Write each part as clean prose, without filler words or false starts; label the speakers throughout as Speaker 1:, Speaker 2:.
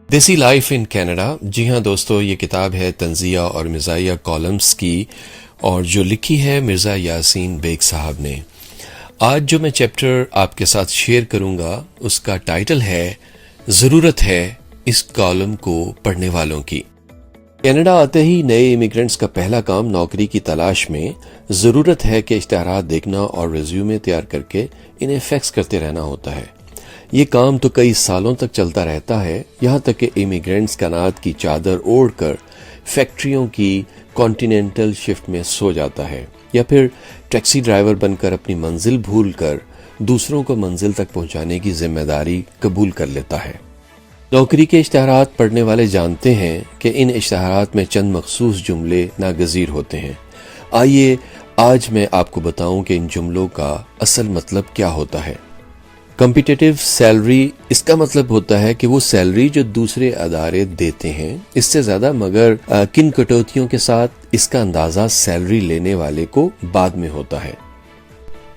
Speaker 1: دیسی life in Canada. جی ہاں دوستو، یہ کتاب ہے تنزیہ اور مزاحیہ کالمز کی، اور جو لکھی ہے مرزا یاسین بیگ صاحب نے. آج جو میں چیپٹر آپ کے ساتھ شیئر کروں گا اس کا ٹائٹل ہے ضرورت ہے اس کالم کو پڑھنے والوں کی. کینیڈا آتے ہی نئے امیگرنٹس کا پہلا کام نوکری کی تلاش میں ضرورت ہے کہ اشتہارات دیکھنا اور ریزیومے تیار کر کے انہیں فیکس کرتے رہنا ہوتا ہے. یہ کام تو کئی سالوں تک چلتا رہتا ہے، یہاں تک کہ امیگرنٹس کنات کی چادر اوڑھ کر فیکٹریوں کی کانٹیننٹل شفٹ میں سو جاتا ہے، یا پھر ٹیکسی ڈرائیور بن کر اپنی منزل بھول کر دوسروں کو منزل تک پہنچانے کی ذمہ داری قبول کر لیتا ہے. نوکری کے اشتہارات پڑھنے والے جانتے ہیں کہ ان اشتہارات میں چند مخصوص جملے ناگزیر ہوتے ہیں. آئیے آج میں آپ کو بتاؤں کہ ان جملوں کا اصل مطلب کیا ہوتا ہے. کمپیٹیٹیو سیلری، اس کا مطلب ہوتا ہے کہ وہ سیلری جو دوسرے ادارے دیتے ہیں اس سے زیادہ، مگر کن کٹوتیوں کے ساتھ، اس کا اندازہ سیلری لینے والے کو بعد میں ہوتا ہے.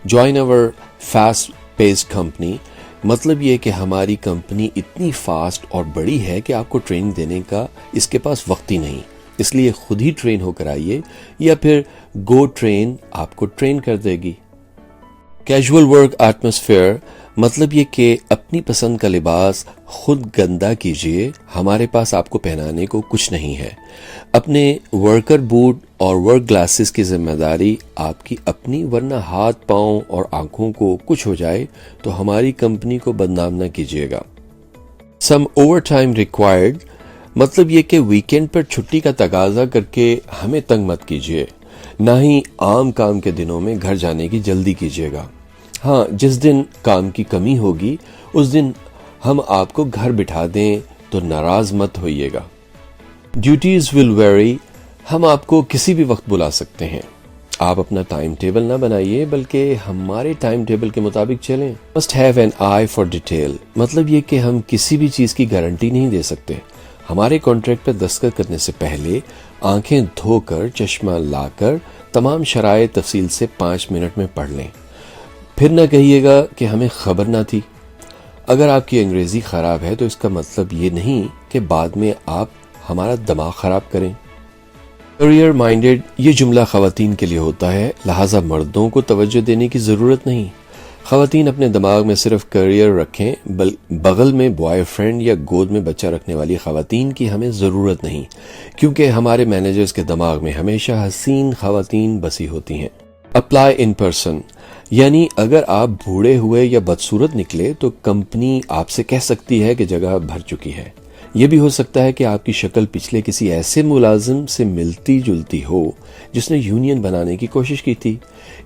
Speaker 1: جوائن اور فاسٹ پیسڈ کمپنی، مطلب یہ کہ ہماری کمپنی اتنی فاسٹ اور بڑی ہے کہ آپ کو ٹریننگ دینے کا اس کے پاس وقت ہی نہیں، اس لیے خود ہی ٹرین ہو کر آئیے، یا پھر گو ٹرین آپ کو ٹرین کر دے گی. کیجول ورک ایٹماسفیئر، مطلب یہ کہ اپنی پسند کا لباس خود گندا کیجئے، ہمارے پاس آپ کو پہنانے کو کچھ نہیں ہے. اپنے ورکر بوٹ اور ورک گلاسز کی ذمہ داری آپ کی اپنی، ورنہ ہاتھ پاؤں اور آنکھوں کو کچھ ہو جائے تو ہماری کمپنی کو بدنام نہ کیجیے گا. سم اوور ٹائم ریکوائرڈ، مطلب یہ کہ ویکینڈ پر چھٹی کا تقاضا کر کے ہمیں تنگ مت کیجیے، نہ ہی عام کام کے دنوں میں گھر جانے کی جلدی کیجیے گا. ہاں، جس دن کام کی کمی ہوگی اس دن ہم آپ کو گھر بٹھا دیں تو ناراض مت ہوئیے گا. ڈیوٹیز ول ویری، ہم آپ کو کسی بھی وقت بلا سکتے ہیں. آپ اپنا ٹائم ٹیبل نہ بنائیے بلکہ ہمارے ٹائم ٹیبل کے مطابق چلیں. Must have an I for detail, مطلب یہ کہ ہم کسی بھی چیز کی گارنٹی نہیں دے سکتے. ہمارے کانٹریکٹ پر دستخط کرنے سے پہلے آنکھیں دھو کر چشمہ لا کر تمام شرائط تفصیل سے 5 منٹ میں پڑھ لیں. پھر نہ کہیے گا کہ ہمیں خبر نہ تھی. اگر آپ کی انگریزی خراب ہے تو اس کا مطلب یہ نہیں کہ بعد میں آپ ہمارا دماغ خراب کریں. کیریئر مائنڈڈ، یہ جملہ خواتین کے لیے ہوتا ہے، لہٰذا مردوں کو توجہ دینے کی ضرورت نہیں. خواتین اپنے دماغ میں صرف کیریئر رکھیں، بغل میں بوائے فرینڈ یا گود میں بچہ رکھنے والی خواتین کی ہمیں ضرورت نہیں، کیونکہ ہمارے مینیجرز کے دماغ میں ہمیشہ حسین خواتین بسی ہوتی ہیں. اپلائی ان پرسن، یعنی اگر آپ بوڑھے ہوئے یا بدصورت نکلے تو کمپنی آپ سے کہہ سکتی ہے کہ جگہ بھر چکی ہے. یہ بھی ہو سکتا ہے کہ آپ کی شکل پچھلے کسی ایسے ملازم سے ملتی جلتی ہو جس نے یونین بنانے کی کوشش کی تھی.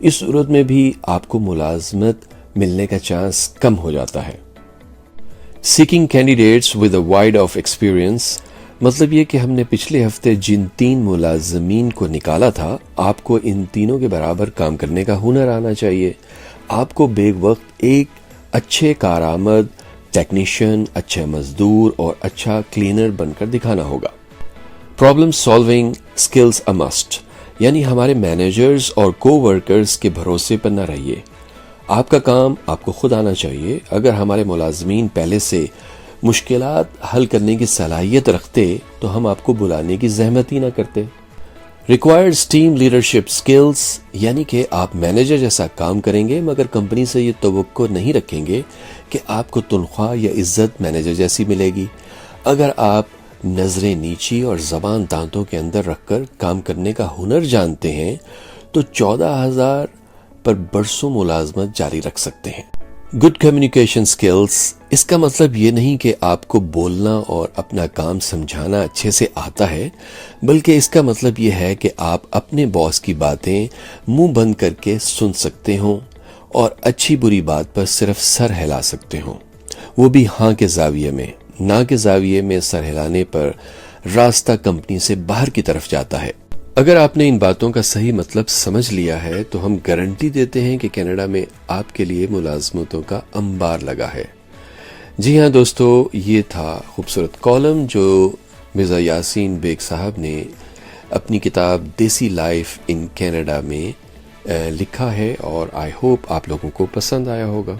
Speaker 1: اس صورت میں بھی آپ کو ملازمت ملنے کا چانس کم ہو جاتا ہے. Seeking candidates with a wide of experience, مطلب یہ کہ ہم نے پچھلے ہفتے جن 3 ملازمین کو نکالا تھا، آپ کو ان تینوں کے برابر کام کرنے کا ہنر آنا چاہیے. آپ کو بے وقت ایک اچھے کارآمد ٹیکنیشین، اچھا مزدور اور اچھا کلینر بن کر دکھانا ہوگا. پرابلم سالونگ اسکلز اے مسٹ، یعنی ہمارے مینیجرز اور کو ورکرز کے بھروسے پر نہ رہیے. آپ کا کام آپ کو خود آنا چاہیے. اگر ہمارے ملازمین پہلے سے مشکلات حل کرنے کی صلاحیت رکھتے تو ہم آپ کو بلانے کی زحمت ہی نہ کرتے. ریکوائرڈ ٹیم لیڈرشپ سکلز، یعنی کہ آپ مینیجر جیسا کام کریں گے مگر کمپنی سے یہ توقع نہیں رکھیں گے کہ آپ کو تنخواہ یا عزت مینیجر جیسی ملے گی. اگر آپ نظریں نیچی اور زبان دانتوں کے اندر رکھ کر کام کرنے کا ہنر جانتے ہیں تو 14,000 پر برسوں ملازمت جاری رکھ سکتے ہیں. گڈ کمیونیکیشن سکلز، اس کا مطلب یہ نہیں کہ آپ کو بولنا اور اپنا کام سمجھانا اچھے سے آتا ہے، بلکہ اس کا مطلب یہ ہے کہ آپ اپنے باس کی باتیں منہ بند کر کے سن سکتے ہوں اور اچھی بری بات پر صرف سر ہلا سکتے ہوں، وہ بھی ہاں کے زاویے میں. نہ کے زاویے میں سر ہلانے پر راستہ کمپنی سے باہر کی طرف جاتا ہے. اگر آپ نے ان باتوں کا صحیح مطلب سمجھ لیا ہے تو ہم گارنٹی دیتے ہیں کہ کینیڈا میں آپ کے لیے ملازمتوں کا انبار لگا ہے. جی ہاں دوستو، یہ تھا خوبصورت کالم جو مرزا یاسین بیگ صاحب نے اپنی کتاب دیسی لائف ان کینیڈا میں لکھا ہے، اور آئی ہوپ آپ لوگوں کو پسند آیا ہوگا.